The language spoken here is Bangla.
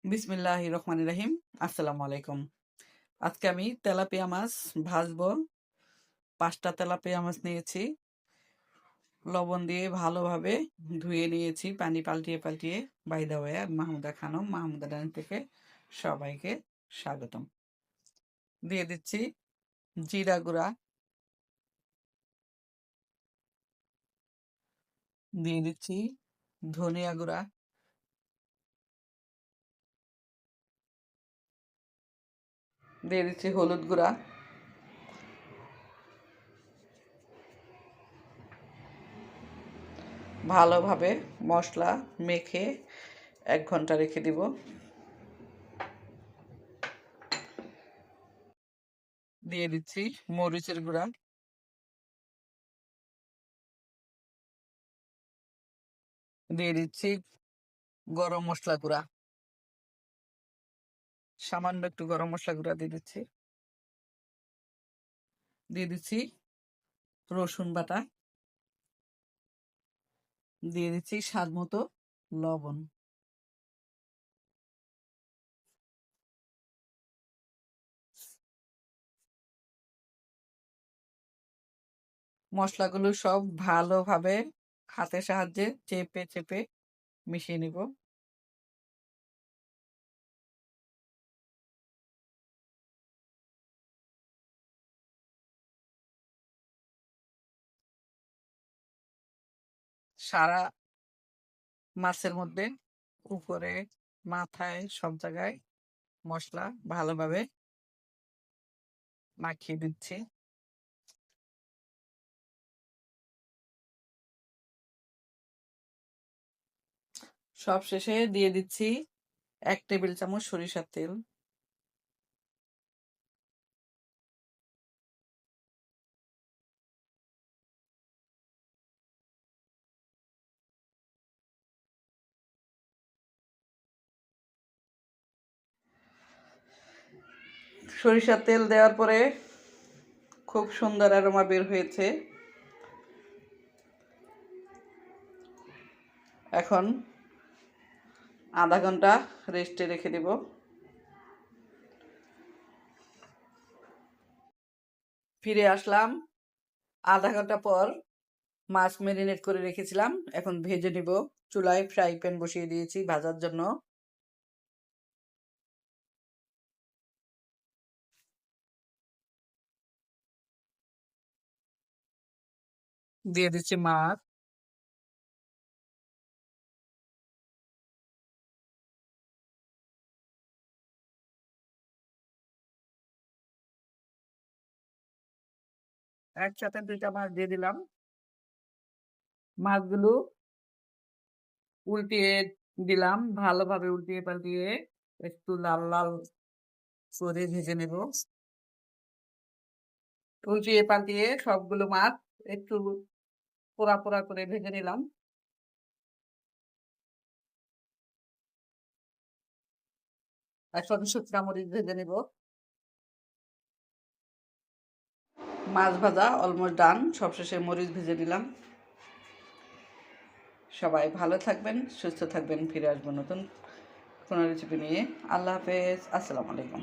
বিসমিল্লাহির রহমানির রহিম। আসসালামু আলাইকুম। আজকে আমি তেলাপিয়া মাছ ভাজবো। ৫টা তেলাপিয়া মাছ নিয়েছি, লবণ দিয়ে ভালোভাবে ধুয়ে নিয়েছি, পানি পাল্টিয়ে পাল্টিয়ে। By the way, Mahmuda Khanam, Mahmuda ডান থেকে সবাইকে স্বাগতম। দিয়ে দিচ্ছি জিরা গুঁড়া, দিয়ে দিচ্ছি ধনিয়া গুঁড়া, দিয়ে দিচ্ছি হলুদ গুঁড়া, ভালোভাবে মশলা মেখে ১ ঘন্টা রেখে দিব। দিয়ে দিচ্ছি মরিচের গুঁড়া, দিয়ে দিচ্ছি গরম মশলা গুঁড়া, সামান্য একটু গরম মশলা গুঁড়া দিয়ে দিচ্ছি, দিয়ে দিচ্ছি রসুন বাটা, দিয়ে দিচ্ছি স্বাদ মতো লবণ। মশলাগুলো সব ভালোভাবে হাতের সাহায্যে চেপে চেপে মিশিয়ে নিব। সারা মাছের মধ্যে, উপরে, মাথায়, সব জায়গায় মশলা ভালোভাবে মাখিয়ে দিচ্ছি। সব শেষে দিয়ে দিচ্ছি ১ টেবিল চামচ সরিষার তেল। সরিষার তেল দেওয়ার পরে খুব সুন্দর অ্যারোমা বের হয়েছে। এখন আধা ঘন্টা রেস্টে রেখে দেব। ফিরে আসলাম আধা ঘন্টা পর। মাছ ম্যারিনেট করে রেখেছিলাম, এখন ভেজে নেব। চুলায় ফ্রাই প্যান বসিয়ে দিয়েছি ভাজার জন্য। দিয়ে দিচ্ছি মাছ, একসাথে ২টা মাছ দিয়ে দিলাম। মাছগুলো উল্টিয়ে দিলাম, ভালোভাবে উল্টিয়ে পাল্টিয়ে একটু লাল লাল করে ভেজে নেব। উল্টিয়ে পাল্টিয়ে সবগুলো মাছ একটু পোড়া পোড়া করে ভেজে নিলাম। এখন শুকনা মরিচ ভেজে নেব। মাছ ভাজা অলমোস্ট ডান, সবশেষে মরিচ ভেজে নিলাম। সবাই ভালো থাকবেন, সুস্থ থাকবেন। ফিরে আসবো নতুন কোনো রেসিপি নিয়ে। আল্লাহ হাফেজ, আসসালামু আলাইকুম।